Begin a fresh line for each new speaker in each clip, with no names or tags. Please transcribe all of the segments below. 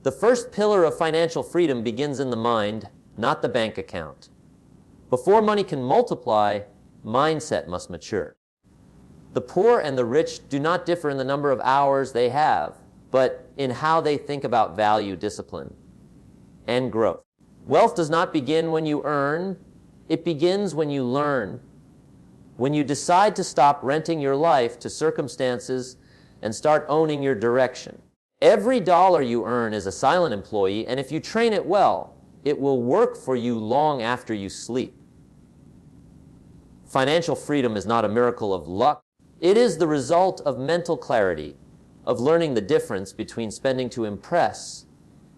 The first pillar of financial freedom begins in the mind, not the bank account. Before money can multiply, mindset must mature. The poor and the rich do not differ in the number of hours they have, but in how they think about value, discipline, and growth. Wealth does not begin when you earn, it begins when you learn. When you decide to stop renting your life to circumstances and start owning your direction. Every dollar you earn is a silent employee, and if you train it well, it will work for you long after you sleep. Financial freedom is not a miracle of luck. It is the result of mental clarity, of learning the difference between spending to impress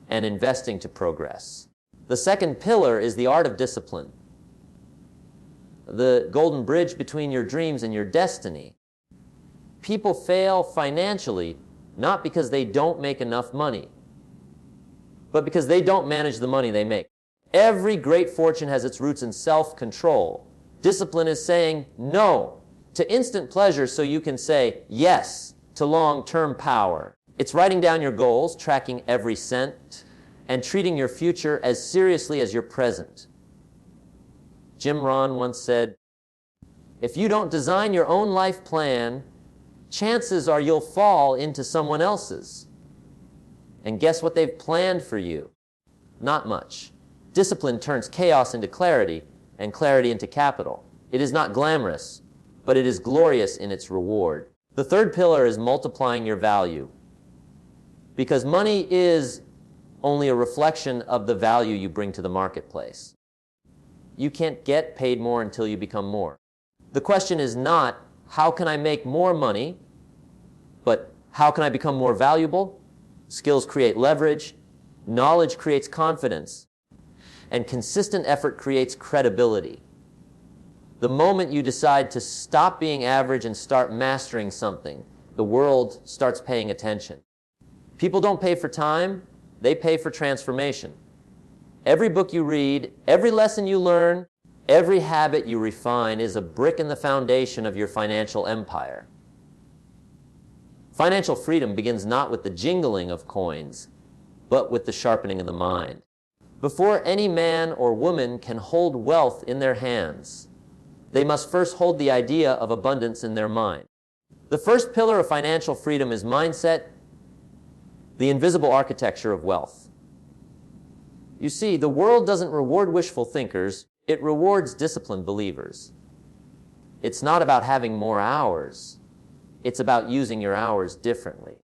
and investing to progress. The second pillar is the art of discipline, the golden bridge between your dreams and your destiny. People fail financially not because they don't make enough money, but because they don't manage the money they make. Every great fortune has its roots in self-control. Discipline is saying no to instant pleasure so you can say yes to long-term power. It's writing down your goals, tracking every cent, and treating your future as seriously as your present. Jim Rohn once said, "If you don't design your own life plan, chances are you'll fall into someone else's. And guess what they've planned for you? Not much." Discipline turns chaos into clarity, and clarity into capital. It is not glamorous, but it is glorious in its reward. The third pillar is multiplying your value. Because money is only a reflection of the value you bring to the marketplace. You can't get paid more until you become more. The question is not, how can I make more money, but how can I become more valuable? Skills create leverage, knowledge creates confidence, and consistent effort creates credibility. The moment you decide to stop being average and start mastering something, the world starts paying attention. People don't pay for time, they pay for transformation. Every book you read, every lesson you learn, every habit you refine is a brick in the foundation of your financial empire. Financial freedom begins not with the jingling of coins, but with the sharpening of the mind. Before any man or woman can hold wealth in their hands, they must first hold the idea of abundance in their mind. The first pillar of financial freedom is mindset, the invisible architecture of wealth. You see, the world doesn't reward wishful thinkers, it rewards disciplined believers. It's not about having more hours, it's about using your hours differently.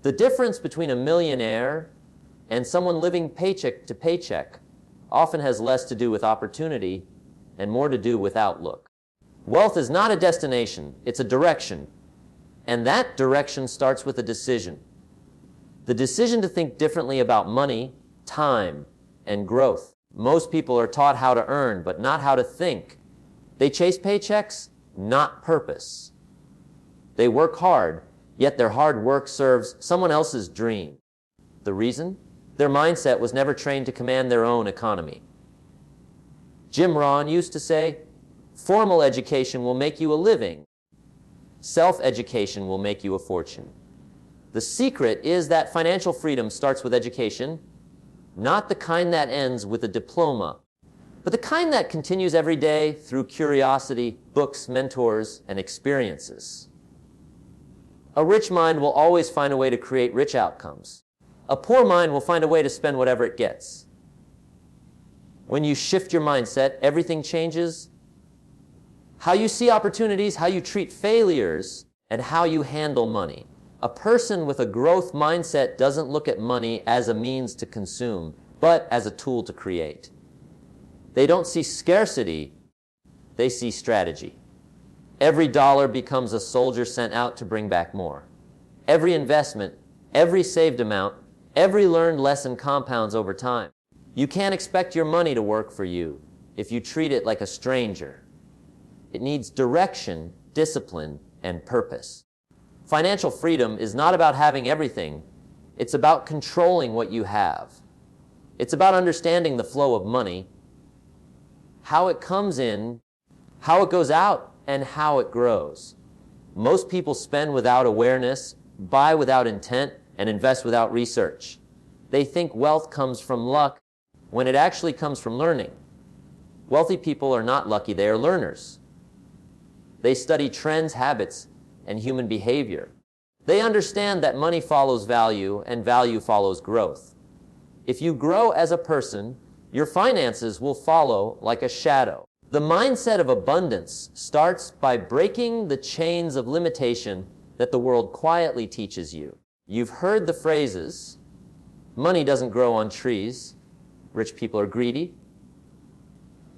The difference between a millionaire and someone living paycheck to paycheck often has less to do with opportunity and more to do with outlook. Wealth is not a destination, it's a direction. And that direction starts with a decision. The decision to think differently about money, time, and growth. Most people are taught how to earn, but not how to think. They chase paychecks, not purpose. They work hard, yet their hard work serves someone else's dream. The reason? Their mindset was never trained to command their own economy. Jim Rohn used to say, "Formal education will make you a living. Self-education will make you a fortune." The secret is that financial freedom starts with education, not the kind that ends with a diploma, but the kind that continues every day through curiosity, books, mentors, and experiences. A rich mind will always find a way to create rich outcomes. A poor mind will find a way to spend whatever it gets. When you shift your mindset, everything changes. How you see opportunities, how you treat failures, and how you handle money. A person with a growth mindset doesn't look at money as a means to consume, but as a tool to create. They don't see scarcity, they see strategy. Every dollar becomes a soldier sent out to bring back more. Every investment, every saved amount, every learned lesson compounds over time. You can't expect your money to work for you if you treat it like a stranger. It needs direction, discipline, and purpose. Financial freedom is not about having everything. It's about controlling what you have. It's about understanding the flow of money, how it comes in, how it goes out, and how it grows. Most people spend without awareness, buy without intent, and invest without research. They think wealth comes from luck when it actually comes from learning. Wealthy people are not lucky, they are learners. They study trends, habits, and human behavior. They understand that money follows value and value follows growth. If you grow as a person, your finances will follow like a shadow. The mindset of abundance starts by breaking the chains of limitation that the world quietly teaches you. You've heard the phrases, money doesn't grow on trees, rich people are greedy,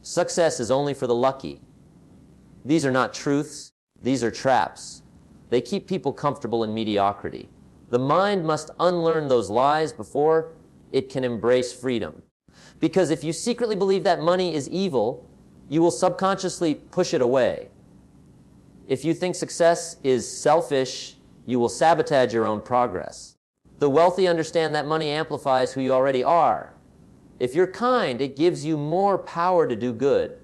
success is only for the lucky. These are not truths, these are traps. They keep people comfortable in mediocrity. The mind must unlearn those lies before it can embrace freedom. Because if you secretly believe that money is evil, you will subconsciously push it away. If you think success is selfish, you will sabotage your own progress. The wealthy understand that money amplifies who you already are. If you're kind, it gives you more power to do good.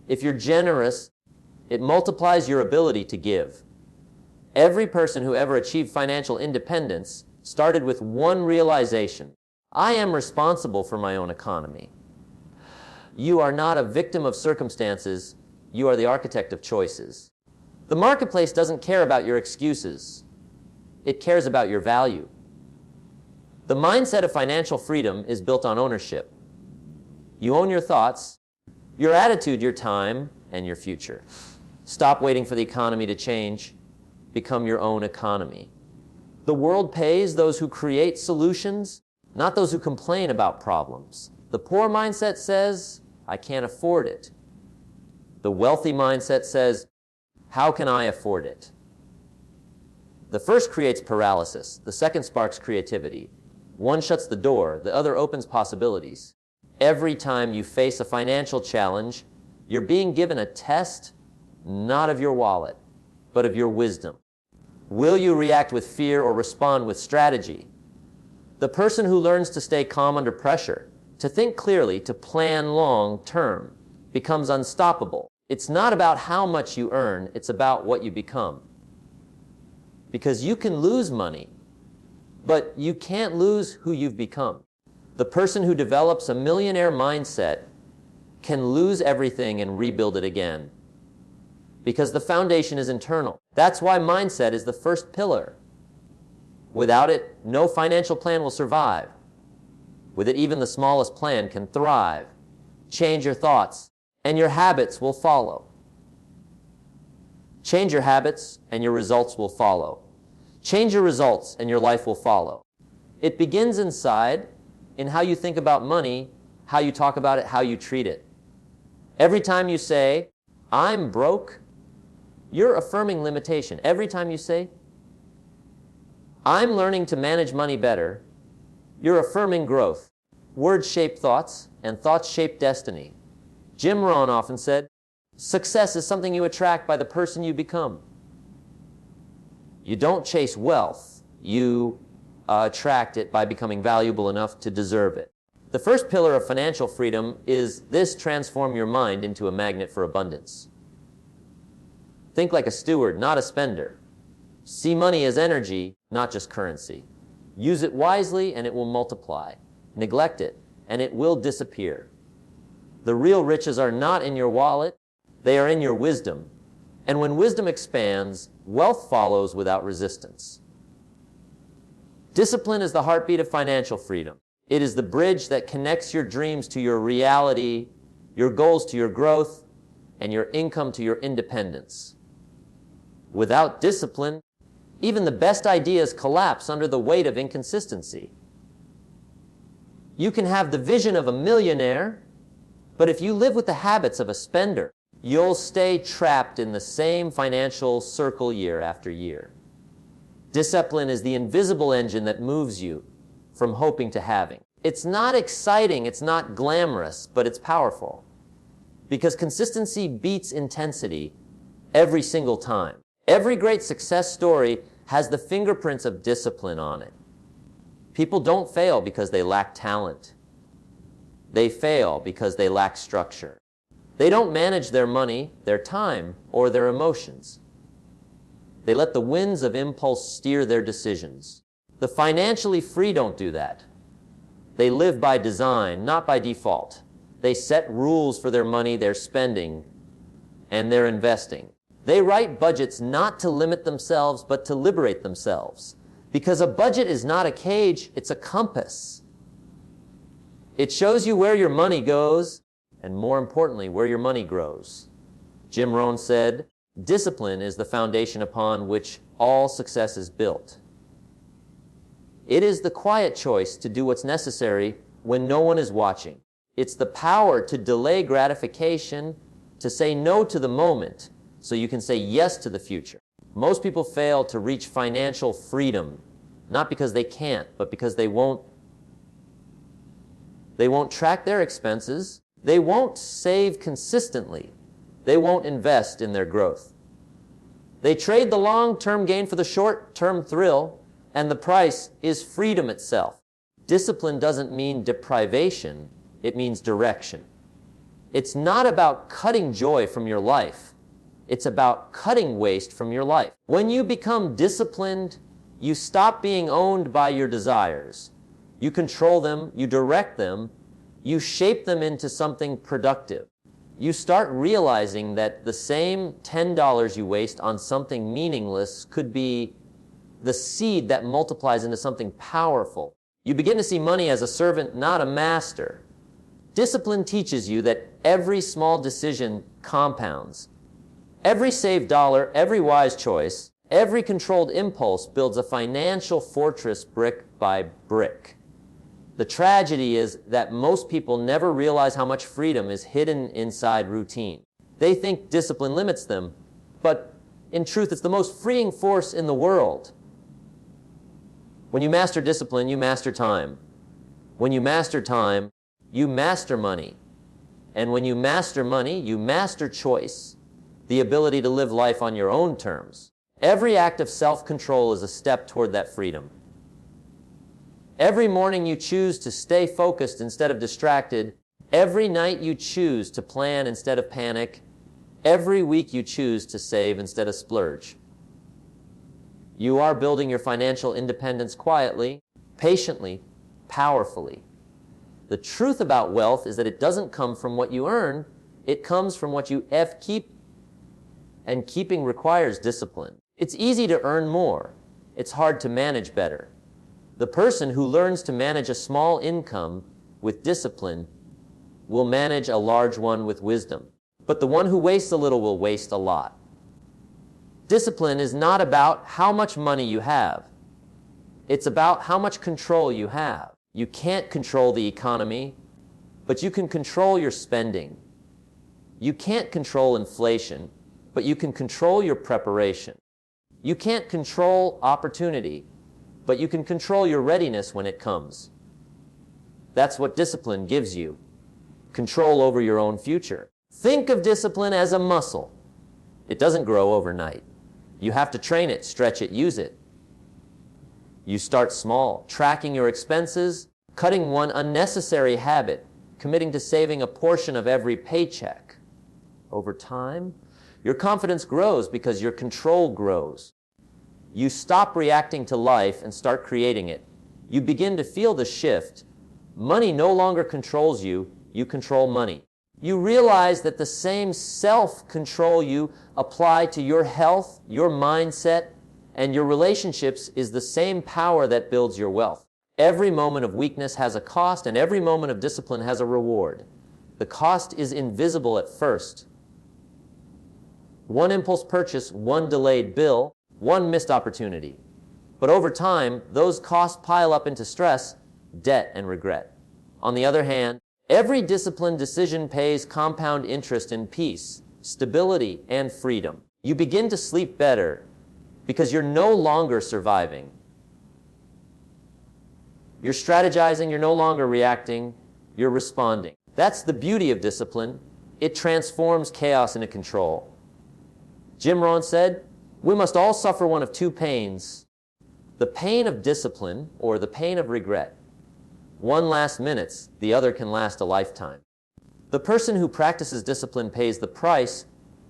If you're generous, it multiplies your ability to give. Every person who ever achieved financial independence started with one realization: I am responsible for my own economy. You are not a victim of circumstances, you are the architect of choices. The marketplace doesn't care about your excuses. It cares about your value. The mindset of financial freedom is built on ownership. You own your thoughts, your attitude, your time, and your future. Stop waiting for the economy to change. Become your own economy. The world pays those who create solutions, not those who complain about problems. The poor mindset says, I can't afford it. The wealthy mindset says, how can I afford it? The first creates paralysis. The second sparks creativity. One shuts the door, the other opens possibilities. Every time you face a financial challenge, you're being given a test, not of your wallet, but of your wisdom. Will you react with fear or respond with strategy? The person who learns to stay calm under pressure, to think clearly, to plan long term, becomes unstoppable. It's not about how much you earn, it's about what you become. Because you can lose money, but you can't lose who you've become. The person who develops a millionaire mindset can lose everything and rebuild it again. Because the foundation is internal. That's why mindset is the first pillar. Without it, no financial plan will survive. With it, even the smallest plan can thrive. Change your thoughts, and your habits will follow. Change your habits, and your results will follow. Change your results, and your life will follow. It begins inside, in how you think about money, how you talk about it, how you treat it. Every time you say, I'm broke, you're affirming limitation. Every time you say, I'm learning to manage money better, you're affirming growth. Words shape thoughts, and thoughts shape destiny. Jim Rohn often said, success is something you attract by the person you become. You don't chase wealth, you attract it by becoming valuable enough to deserve it. The first pillar of financial freedom is this: transform your mind into a magnet for abundance. Think like a steward, not a spender. See money as energy, not just currency. Use it wisely and it will multiply. Neglect it and it will disappear. The real riches are not in your wallet, they are in your wisdom. And when wisdom expands, wealth follows without resistance. Discipline is the heartbeat of financial freedom. It is the bridge that connects your dreams to your reality, your goals to your growth, and your income to your independence. Without discipline, even the best ideas collapse under the weight of inconsistency. You can have the vision of a millionaire, but if you live with the habits of a spender, you'll stay trapped in the same financial circle year after year. Discipline is the invisible engine that moves you from hoping to having. It's not exciting, it's not glamorous, but it's powerful. Because consistency beats intensity every single time. Every great success story has the fingerprints of discipline on it. People don't fail because they lack talent. They fail because they lack structure. They don't manage their money, their time, or their emotions. They let the winds of impulse steer their decisions. The financially free don't do that. They live by design, not by default. They set rules for their money, their spending, and their investing. They write budgets not to limit themselves, but to liberate themselves. Because a budget is not a cage, it's a compass. It shows you where your money goes, and more importantly, where your money grows. Jim Rohn said, "Discipline is the foundation upon which all success is built." It is the quiet choice to do what's necessary when no one is watching. It's the power to delay gratification, to say no to the moment, so you can say yes to the future. Most people fail to reach financial freedom, not because they can't, but because they won't track their expenses, they won't save consistently, they won't invest in their growth. They trade the long-term gain for the short-term thrill, and the price is freedom itself. Discipline doesn't mean deprivation, it means direction. It's not about cutting joy from your life. It's about cutting waste from your life. When you become disciplined, you stop being owned by your desires. You control them, you direct them, you shape them into something productive. You start realizing that the same $10 you waste on something meaningless could be the seed that multiplies into something powerful. You begin to see money as a servant, not a master. Discipline teaches you that every small decision compounds. Every saved dollar, every wise choice, every controlled impulse builds a financial fortress brick by brick. The tragedy is that most people never realize how much freedom is hidden inside routine. They think discipline limits them, but in truth, it's the most freeing force in the world. When you master discipline, you master time. When you master time, you master money. And when you master money, you master choice, the ability to live life on your own terms. Every act of self-control is a step toward that freedom. Every morning you choose to stay focused instead of distracted. Every night you choose to plan instead of panic. Every week you choose to save instead of splurge. You are building your financial independence quietly, patiently, powerfully. The truth about wealth is that it doesn't come from what you earn, it comes from what you keep, and keeping requires discipline. It's easy to earn more. It's hard to manage better. The person who learns to manage a small income with discipline will manage a large one with wisdom. But the one who wastes a little will waste a lot. Discipline is not about how much money you have. It's about how much control you have. You can't control the economy, but you can control your spending. You can't control inflation, but you can control your preparation. You can't control opportunity, but you can control your readiness when it comes. That's what discipline gives you, control over your own future. Think of discipline as a muscle. It doesn't grow overnight. You have to train it, stretch it, use it. You start small, tracking your expenses, cutting one unnecessary habit, committing to saving a portion of every paycheck. Over time, your confidence grows because your control grows. You stop reacting to life and start creating it. You begin to feel the shift. Money no longer controls you, you control money. You realize that the same self-control you apply to your health, your mindset, and your relationships is the same power that builds your wealth. Every moment of weakness has a cost, and every moment of discipline has a reward. The cost is invisible at first. One impulse purchase, one delayed bill, one missed opportunity. But over time, those costs pile up into stress, debt, and regret. On the other hand, every disciplined decision pays compound interest in peace, stability, and freedom. You begin to sleep better because you're no longer surviving. You're strategizing, you're no longer reacting, you're responding. That's the beauty of discipline. It transforms chaos into control. Jim Rohn said, "We must all suffer one of two pains, the pain of discipline or the pain of regret. One lasts minutes, the other can last a lifetime." The person who practices discipline pays the price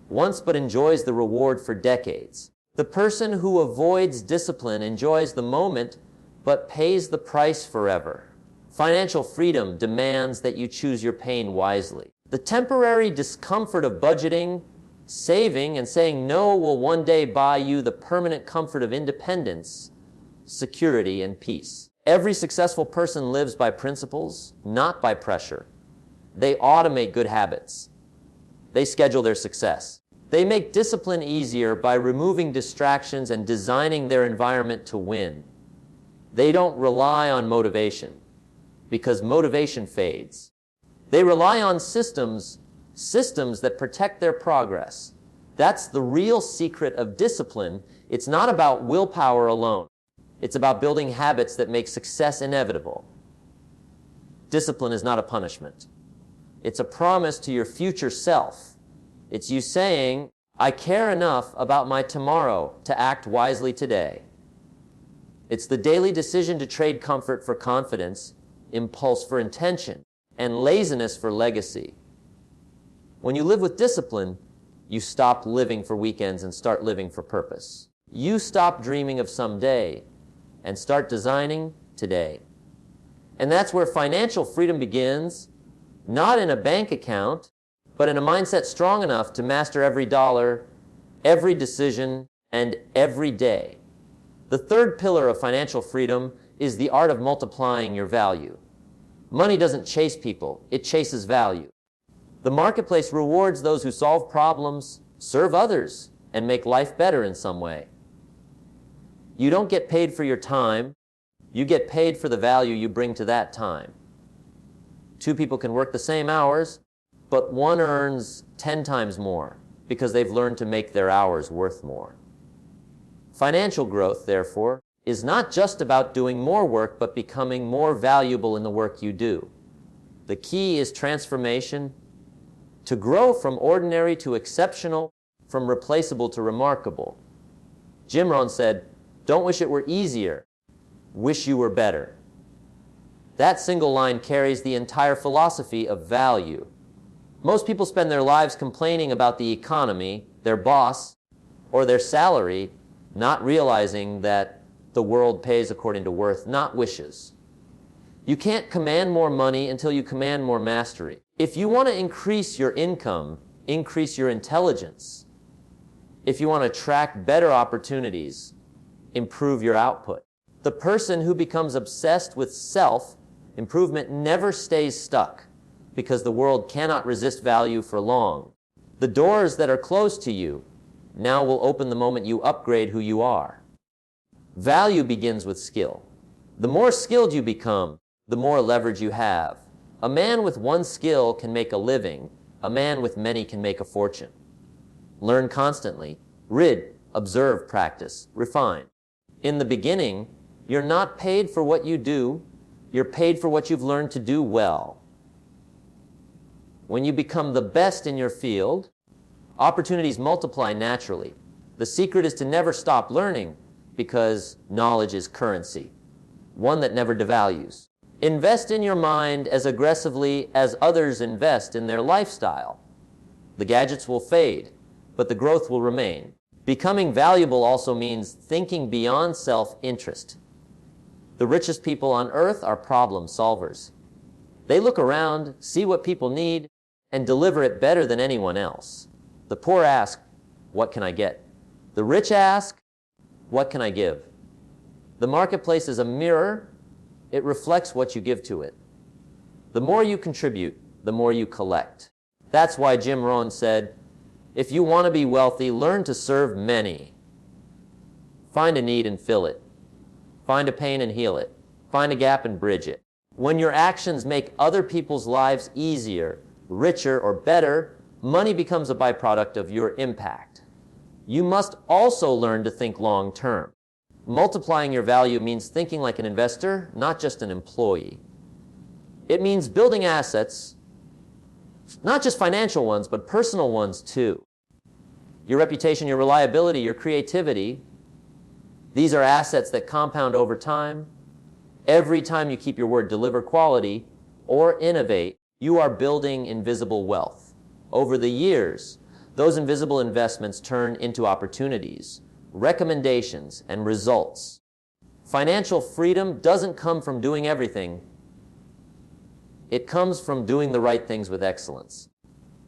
once but enjoys the reward for decades. The person who avoids discipline enjoys the moment but pays the price forever. Financial freedom demands that you choose your pain wisely. The temporary discomfort of budgeting, saving, and saying no will one day buy you the permanent comfort of independence, security, and peace. Every successful person lives by principles, not by pressure. They automate good habits. They schedule their success. They make discipline easier by removing distractions and designing their environment to win. They don't rely on motivation, because motivation fades. They rely on systems that protect their progress. That's the real secret of discipline. It's not about willpower alone. It's about building habits that make success inevitable. Discipline is not a punishment. It's a promise to your future self. It's you saying, I care enough about my tomorrow to act wisely today. It's the daily decision to trade comfort for confidence, impulse for intention, and laziness for legacy. When you live with discipline, you stop living for weekends and start living for purpose. You stop dreaming of someday and start designing today. And that's where financial freedom begins, not in a bank account, but in a mindset strong enough to master every dollar, every decision, and every day. The third pillar of financial freedom is the art of multiplying your value. Money doesn't chase people, it chases value. The marketplace rewards those who solve problems, serve others, and make life better in some way. You don't get paid for your time, you get paid for the value you bring to that time. Two people can work the same hours, but one earns 10 times more because they've learned to make their hours worth more. Financial growth, therefore, is not just about doing more work, but becoming more valuable in the work you do. The key is transformation, to grow from ordinary to exceptional, from replaceable to remarkable. Jim Rohn said, "Don't wish it were easier, wish you were better." That single line carries the entire philosophy of value. Most people spend their lives complaining about the economy, their boss, or their salary, not realizing that the world pays according to worth, not wishes. You can't command more money until you command more mastery. If you want to increase your income, increase your intelligence. If you want to attract better opportunities, improve your output. The person who becomes obsessed with self-improvement never stays stuck, because the world cannot resist value for long. The doors that are closed to you now will open the moment you upgrade who you are. Value begins with skill. The more skilled you become, the more leverage you have. A man with one skill can make a living. A man with many can make a fortune. Learn constantly. Read, observe, practice, refine. In the beginning, you're not paid for what you do. You're paid for what you've learned to do well. When you become the best in your field, opportunities multiply naturally. The secret is to never stop learning, because knowledge is currency, one that never devalues. Invest in your mind as aggressively as others invest in their lifestyle. The gadgets will fade, but the growth will remain. Becoming valuable also means thinking beyond self-interest. The richest people on earth are problem solvers. They look around, see what people need, and deliver it better than anyone else. The poor ask, what can I get? The rich ask, what can I give? The marketplace is a mirror. It reflects what you give to it. The more you contribute, the more you collect. That's why Jim Rohn said, if you want to be wealthy, learn to serve many. Find a need and fill it. Find a pain and heal it. Find a gap and bridge it. When your actions make other people's lives easier, richer, or better, money becomes a byproduct of your impact. You must also learn to think long term. Multiplying your value means thinking like an investor, not just an employee. It means building assets, not just financial ones, but personal ones too. Your reputation, your reliability, your creativity, these are assets that compound over time. Every time you keep your word, deliver quality, or innovate, you are building invisible wealth. Over the years, those invisible investments turn into opportunities, recommendations, and results. Financial freedom doesn't come from doing everything. It comes from doing the right things with excellence.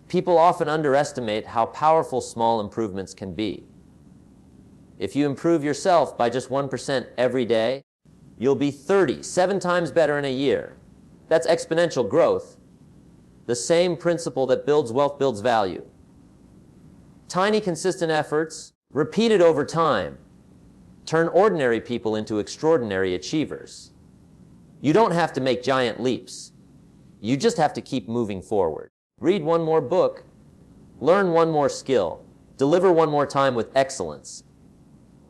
People often underestimate how powerful small improvements can be. If you improve yourself by just 1% every day, you'll be 37 times better in a year. That's exponential growth. The same principle that builds wealth builds value. Tiny, consistent efforts, repeated over time, turn ordinary people into extraordinary achievers. You don't have to make giant leaps. You just have to keep moving forward. Read one more book, learn one more skill, deliver one more time with excellence.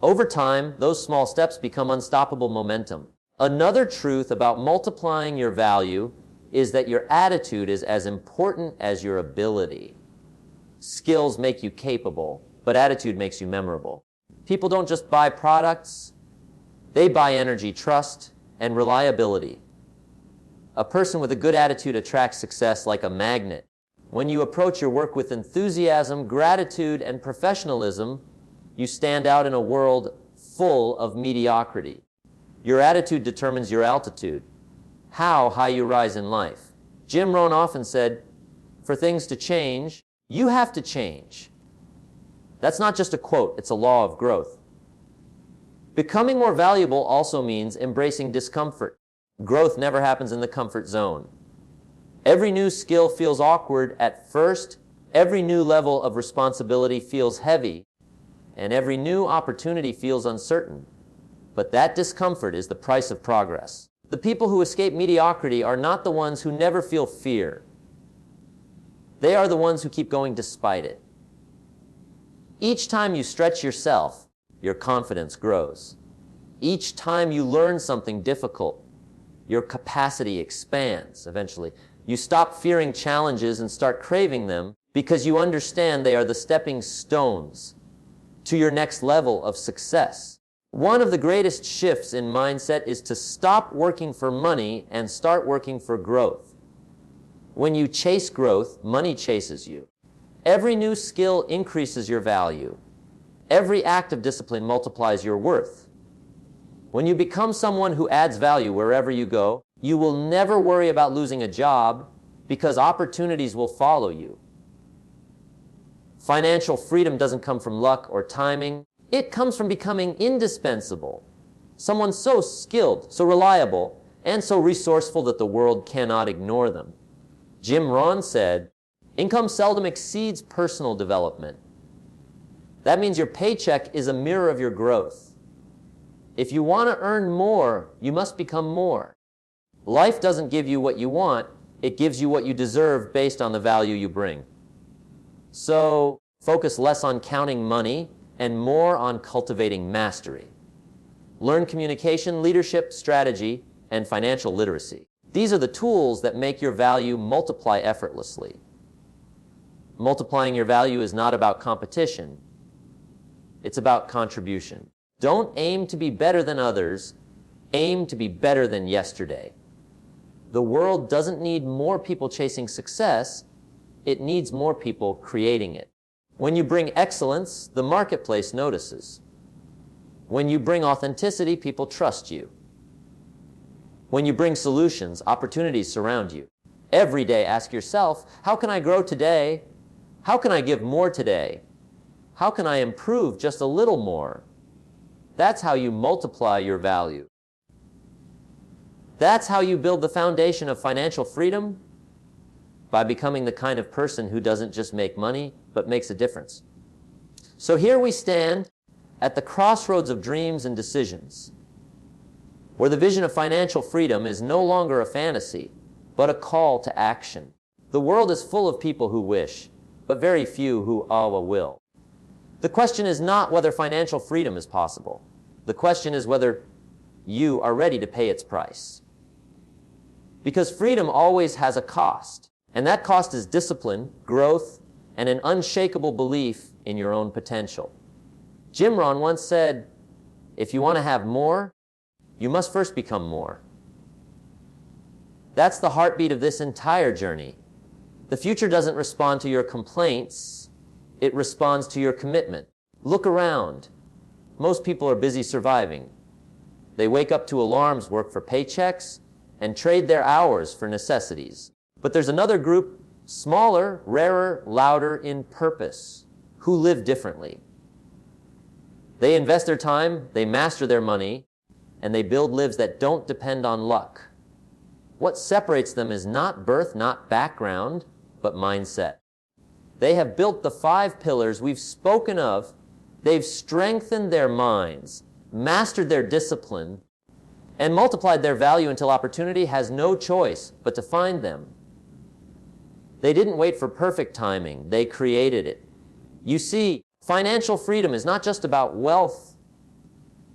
Over time, those small steps become unstoppable momentum. Another truth about multiplying your value is that your attitude is as important as your ability. Skills make you capable, but attitude makes you memorable. People don't just buy products, they buy energy, trust, and reliability. A person with a good attitude attracts success like a magnet. When you approach your work with enthusiasm, gratitude, and professionalism, you stand out in a world full of mediocrity. Your attitude determines your altitude, how high you rise in life. Jim Rohn often said, for things to change, you have to change. That's not just a quote, it's a law of growth. Becoming more valuable also means embracing discomfort. Growth never happens in the comfort zone. Every new skill feels awkward at first, every new level of responsibility feels heavy, and every new opportunity feels uncertain. But that discomfort is the price of progress. The people who escape mediocrity are not the ones who never feel fear. They are the ones who keep going despite it. Each time you stretch yourself, your confidence grows. Each time you learn something difficult, your capacity expands eventually. You stop fearing challenges and start craving them because you understand they are the stepping stones to your next level of success. One of the greatest shifts in mindset is to stop working for money and start working for growth. When you chase growth, money chases you. Every new skill increases your value. Every act of discipline multiplies your worth. When you become someone who adds value wherever you go, you will never worry about losing a job because opportunities will follow you. Financial freedom doesn't come from luck or timing. It comes from becoming indispensable. Someone so skilled, so reliable, and so resourceful that the world cannot ignore them. Jim Rohn said, income seldom exceeds personal development. That means your paycheck is a mirror of your growth. If you want to earn more, you must become more. Life doesn't give you what you want, it gives you what you deserve based on the value you bring. So, focus less on counting money and more on cultivating mastery. Learn communication, leadership, strategy, and financial literacy. These are the tools that make your value multiply effortlessly. Multiplying your value is not about competition. It's about contribution. Don't aim to be better than others. Aim to be better than yesterday. The world doesn't need more people chasing success. It needs more people creating it. When you bring excellence, the marketplace notices. When you bring authenticity, people trust you. When you bring solutions, opportunities surround you. Every day ask yourself, how can I grow today? How can I give more today? How can I improve just a little more? That's how you multiply your value. That's how you build the foundation of financial freedom, by becoming the kind of person who doesn't just make money, but makes a difference. So here we stand at the crossroads of dreams and decisions, where the vision of financial freedom is no longer a fantasy, but a call to action. The world is full of people who wish, but very few who will. The question is not whether financial freedom is possible. The question is whether you are ready to pay its price. Because freedom always has a cost, and that cost is discipline, growth, and an unshakable belief in your own potential. Jim Rohn once said, if you want to have more, you must first become more. That's the heartbeat of this entire journey. The future doesn't respond to your complaints, it responds to your commitment. Look around. Most people are busy surviving. They wake up to alarms, work for paychecks, and trade their hours for necessities. But there's another group, smaller, rarer, louder in purpose, who live differently. They invest their time, they master their money, and they build lives that don't depend on luck. What separates them is not birth, not background, but mindset. They have built the 5 pillars we've spoken of. They've strengthened their minds, mastered their discipline, and multiplied their value until opportunity has no choice but to find them. They didn't wait for perfect timing. They created it. You see, financial freedom is not just about wealth.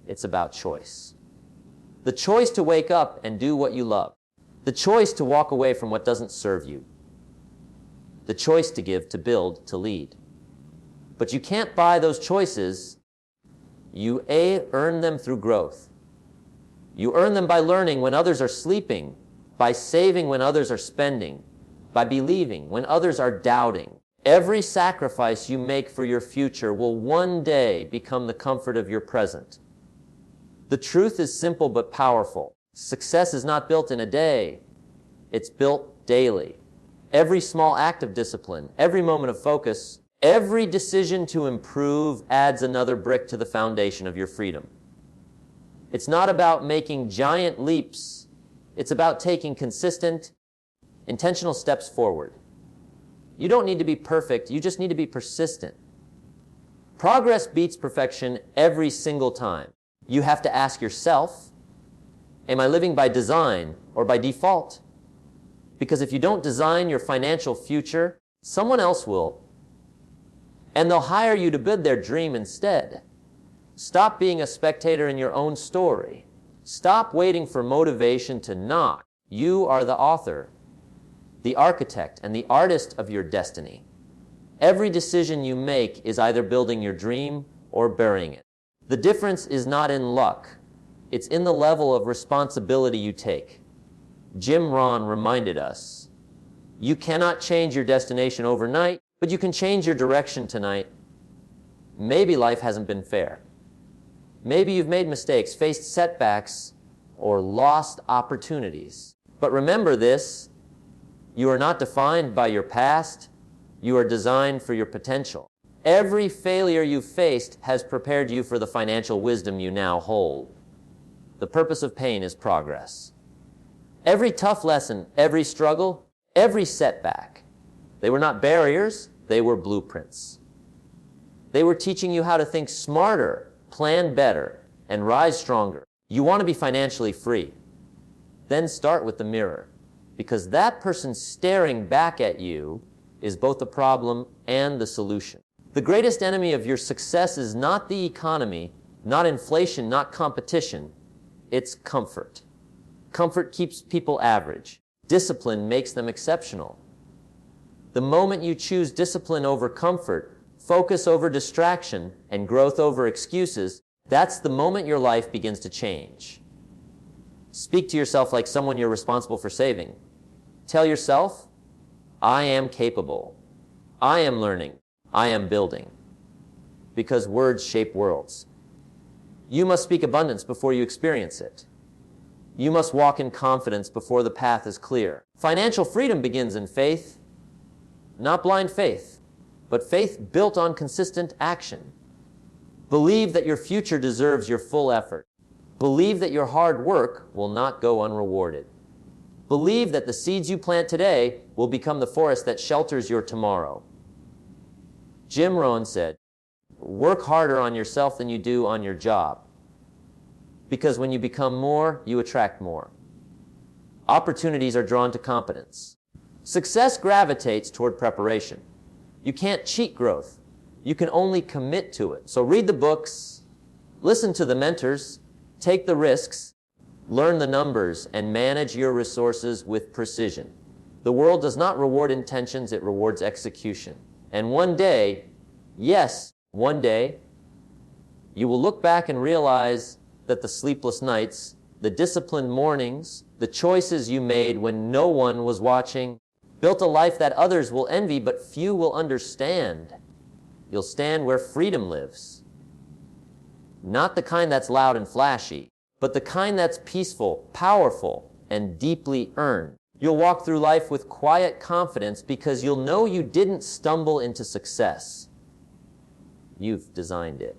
It's about choice. The choice to wake up and do what you love. The choice to walk away from what doesn't serve you. The choice to give, to build, to lead. But you can't buy those choices. You earn them through growth. You earn them by learning when others are sleeping, by saving when others are spending, by believing when others are doubting. Every sacrifice you make for your future will one day become the comfort of your present. The truth is simple but powerful. Success is not built in a day. It's built daily. Every small act of discipline, every moment of focus, every decision to improve adds another brick to the foundation of your freedom. It's not about making giant leaps. It's about taking consistent, intentional steps forward. You don't need to be perfect. You just need to be persistent. Progress beats perfection every single time. You have to ask yourself, am I living by design or by default? Because if you don't design your financial future, someone else will. And they'll hire you to build their dream instead. Stop being a spectator in your own story. Stop waiting for motivation to knock. You are the author, the architect, and the artist of your destiny. Every decision you make is either building your dream or burying it. The difference is not in luck. It's in the level of responsibility you take. Jim Rohn reminded us, you cannot change your destination overnight, but you can change your direction tonight. Maybe life hasn't been fair. Maybe you've made mistakes, faced setbacks, or lost opportunities. But remember this, you are not defined by your past. You are designed for your potential. Every failure you've faced has prepared you for the financial wisdom you now hold. The purpose of pain is progress. Every tough lesson, every struggle, every setback, they were not barriers, they were blueprints. They were teaching you how to think smarter, plan better, and rise stronger. You want to be financially free. Then start with the mirror, because that person staring back at you is both the problem and the solution. The greatest enemy of your success is not the economy, not inflation, not competition. It's comfort. Comfort keeps people average. Discipline makes them exceptional. The moment you choose discipline over comfort, focus over distraction, and growth over excuses, that's the moment your life begins to change. Speak to yourself like someone you're responsible for saving. Tell yourself, I am capable. I am learning. I am building. Because words shape worlds. You must speak abundance before you experience it. You must walk in confidence before the path is clear. Financial freedom begins in faith, not blind faith, but faith built on consistent action. Believe that your future deserves your full effort. Believe that your hard work will not go unrewarded. Believe that the seeds you plant today will become the forest that shelters your tomorrow. Jim Rohn said, work harder on yourself than you do on your job. Because when you become more, you attract more. Opportunities are drawn to competence. Success gravitates toward preparation. You can't cheat growth. You can only commit to it. So read the books, listen to the mentors, take the risks, learn the numbers, and manage your resources with precision. The world does not reward intentions, it rewards execution. And one day, yes, one day, you will look back and realize that the sleepless nights, the disciplined mornings, the choices you made when no one was watching, built a life that others will envy but few will understand. You'll stand where freedom lives. Not the kind that's loud and flashy, but the kind that's peaceful, powerful, and deeply earned. You'll walk through life with quiet confidence because you'll know you didn't stumble into success. You've designed it.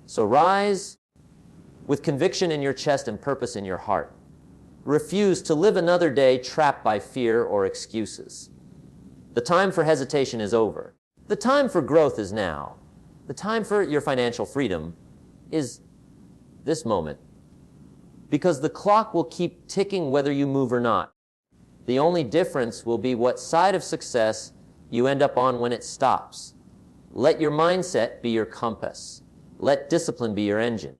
So rise with conviction in your chest and purpose in your heart. Refuse to live another day trapped by fear or excuses. The time for hesitation is over. The time for growth is now. The time for your financial freedom is this moment. Because the clock will keep ticking whether you move or not. The only difference will be what side of success you end up on when it stops. Let your mindset be your compass. Let discipline be your engine.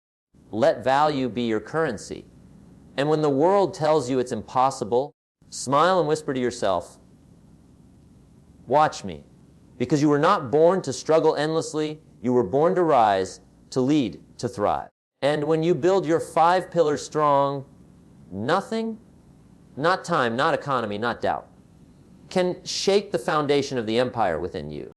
Let value be your currency. And when the world tells you it's impossible, smile and whisper to yourself, watch me. Because you were not born to struggle endlessly, you were born to rise, to lead, to thrive. And when you build your 5 pillars strong, nothing, not time, not economy, not doubt, can shake the foundation of the empire within you.